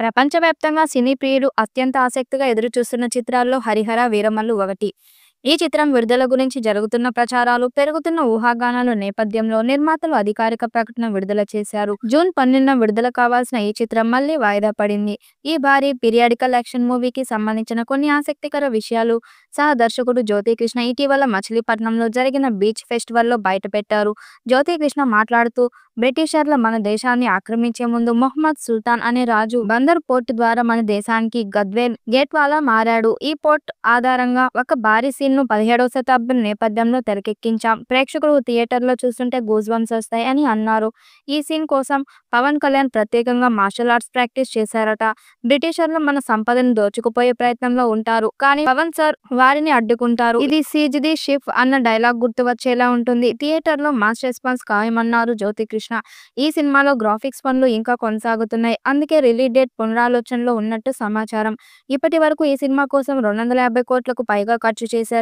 ప్రపంచవ్యాప్తంగా సినీ ప్రియులు అత్యంత ఆసక్తిగా ఎదురుచూస్తున్న చిత్రాల్లో 'హరిహర వీరమల్లు' ఒకటి. ఈ చిత్రం విడుదల గురించి జరుగుతున్న ప్రచారాలు, పెరుగుతున్న ఊహాగానాల నేపథ్యంలో నిర్మాతలు అధికారిక ప్రకటన విడుదల చేశారు. జూన్ 12న విడుదల కావాల్సిన ఈ చిత్రం మళ్లీ వాయిదా పడింది. ఈ భారీ పీరియాడికల్ యాక్షన్ మూవీకి సంబంధించిన కొన్ని ఆసక్తికర విషయాలు సహ దర్శకుడు జ్యోతికృష్ణ ఇటీవల మచిలీపట్నంలో జరిగిన బీచ్ ఫెస్టివల్లో బయటపెట్టారు. జ్యోతికృష్ణ మాట్లాడుతూ, బ్రిటిషర్లు మన దేశాన్ని ఆక్రమించే ముందు మొహమ్మద్ సుల్తాన్ అనే రాజు బందర్ పోర్ట్ ద్వారా మన దేశానికి గద్వేల్ గేట్వాలా మారాడు. ఈ పోర్ట్ ఆధారంగా ఒక భారీ సీన్ ను 17వ శతాబ్దం నేపథ్యంలో తెరకెక్కించాం. ప్రేక్షకులు థియేటర్లో చూస్తుంటే గూస్ బంప్స్ వస్తాయి అని అన్నారు. ఈ సీన్ కోసం పవన్ కళ్యాణ్ ప్రత్యేకంగా మార్షల్ ఆర్ట్స్ ప్రాక్టీస్ చేశారట. బ్రిటిషర్లు మన సంపదను దోచుకుపోయే ప్రయత్నంలో ఉంటారు, కానీ పవన్ సార్ వారిని అడ్డుకుంటారు. ఇది సీజ్ ది షిప్ అన్న డైలాగ్ గుర్తు వచ్చేలా ఉంటుంది. థియేటర్లో మాస్ రెస్పాన్స్ ఖాయమన్నారు జ్యోతికృష్ణ. ఈ సినిమాలో గ్రాఫిక్స్ పనులు ఇంకా కొనసాగుతున్నాయి, అందుకే రిలీజ్ డేట్ పునరాలోచనలో ఉన్నట్టు సమాచారం. ఇప్పటి వరకు ఈ సినిమా కోసం 250 కోట్లకు పైగా ఖర్చు చేశారట.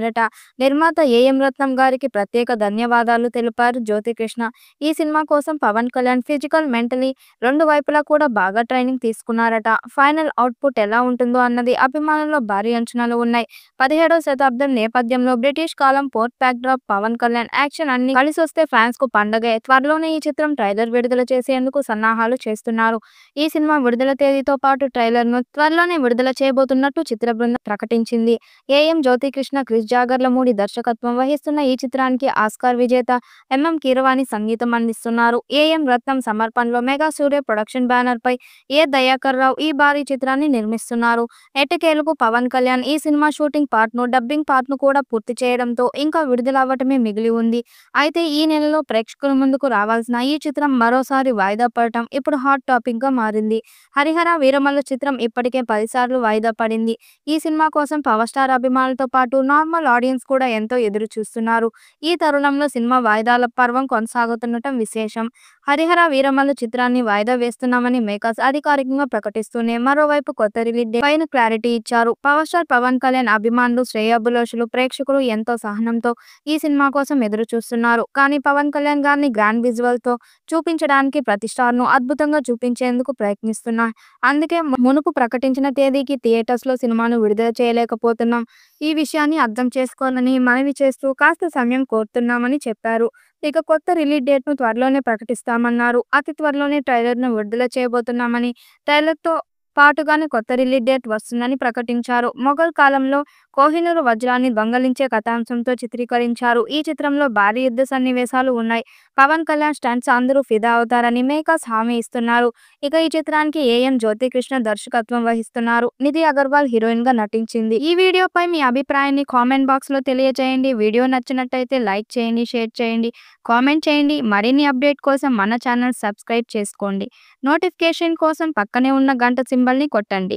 నిర్మాత ఏఎం రత్నం గారికి ప్రత్యేక ధన్యవాదాలు తెలిపారు జ్యోతికృష్ణ. ఈ సినిమా కోసం పవన్ కళ్యాణ్ ఫిజికల్, మెంటలీ రెండు వైపులా కూడా బాగా ట్రైనింగ్ తీసుకున్నారట. ఫైనల్ అవుట్పుట్ ఎలా ఉంటుందో అన్నది అభిమానుల్లో భారీ అంచనాలు ఉన్నాయి. 17వ శతాబ్దం నేపథ్యంలో బ్రిటిష్ కాలం port backdrop, Pawan Kalyan action అన్ని కలిసొస్తే ఫ్యాన్స్ కు పండగే. త్వరలోనే ఈ చిత్రం ట్రైలర్ విడుదల చేసేందుకు సన్నాహాలు చేస్తున్నారు. ఈ సినిమా విడుదల తేదీతో పాటు ట్రైలర్ ను త్వరలోనే విడుదల చేయబోతున్నట్టు చిత్ర బృందం ప్రకటించింది. ఏఎం జ్యోతికృష్ణ, క్రిష్ జాగర్లమూడి దర్శకత్వం వహిస్తున్న ఈ చిత్రానికి ఆస్కార్ విజేత ఎంఎం కీరవాణి సంగీతం అందిస్తున్నారు. ఏఎం రత్నం సమర్పణలో మెగా సూర్య ప్రొడక్షన్ బ్యానర్ పై ఏ దయాకర్ రావు ఈ భారీ చిత్రాన్ని నిర్మిస్తున్నారు. ఎట్టకేలకు పవన్ కళ్యాణ్ ఈ సినిమా షూటింగ్ పార్ట్ ను, డబ్బింగ్ పార్ట్ ను కూడా పూర్తి చేయడంతో ఇంకా విడుదల అవ్వటమే మిగిలి ఉంది. అయితే ఈ నెలలో ప్రేక్షకుల ముందుకు రావాల్సిన ఈ చిత్రం మరోసారి వాయిదా పడటం ఇప్పుడు హాట్ టాపిక్ గా మారింది. హరిహర వీరమల్లు చిత్రం ఇప్పటికే 10 సార్లు వాయిదా పడింది. ఈ సినిమా కోసం పవర్ స్టార్ అభిమానులతో పాటు నార్మల్ ఆడియన్స్ కూడా ఎంతో ఎదురు చూస్తున్నారు. ఈ తరుణంలో సినిమా వాయిదాల పర్వం కొనసాగుతుండటం విశేషం. హరిహర వీరమల్లు చిత్రాన్ని వాయిదా వేస్తున్నామని మేకర్స్ అధికారికంగా ప్రకటిస్తూనే మరోవైపు కొత్త రిలీజ్ డేట్ పైన క్లారిటీ ఇచ్చారు. పవర్ స్టార్ పవన్ కళ్యాణ్ అభిమానులు, శ్రేయోభిలాషులు, ప్రేక్షకులు ఎంతో సహనంతో ఈ సినిమా కోసం ఎదురు చూస్తున్నారు. కానీ పవన్ కళ్యాణ్ గారిని గ్రాండ్ విజువల్ తో చూపించడానికి ప్రతి స్టార్ ను అద్భుతంగా చూపించేందుకు ప్రయత్నిస్తున్నారు. అందుకే మునుపు ప్రకటించిన తేదీకి థియేటర్స్ లో సినిమాను విడుదల చేయలేకపోతున్నాం. ఈ విషయాన్ని అర్థం చేసుకోవాలని మనవి చేస్తూ కాస్త సమయం కోరుతున్నామని చెప్పారు. ఇక కొత్త రిలీజ్ డేట్ ను త్వరలోనే ప్రకటిస్తామన్నారు. అతి త్వరలోనే ట్రైలర్ ను విడుదల చేయబోతున్నామని, ట్రైలర్ తో పాటుగానే కొత్త రిలీజ్ డేట్ వస్తుందని ప్రకటించారు. మొఘల్ కాలంలో కోహినూరు వజ్రాన్ని దొంగలించే కథాంశంతో చిత్రీకరించారు. ఈ చిత్రంలో భారీ యుద్ధ సన్నివేశాలు ఉన్నాయి. పవన్ కళ్యాణ్ స్టంట్స్ అందరూ ఫిదా అవుతారని మేకర్స్ హామీ ఇస్తున్నారు. ఇక ఈ చిత్రానికి ఏఎం జ్యోతికృష్ణ దర్శకత్వం వహిస్తున్నారు. నిధి అగర్వాల్ హీరోయిన్ గా నటించింది. ఈ వీడియోపై మీ అభిప్రాయాన్ని కామెంట్ బాక్స్ లో తెలియజేయండి. వీడియో నచ్చినట్టయితే లైక్ చేయండి, షేర్ చేయండి, కామెంట్ చేయండి. మరిన్ని అప్డేట్ కోసం మన ఛానల్ సబ్స్క్రైబ్ చేసుకోండి. నోటిఫికేషన్ కోసం పక్కనే ఉన్న గంట సింబల్ ని కొట్టండి.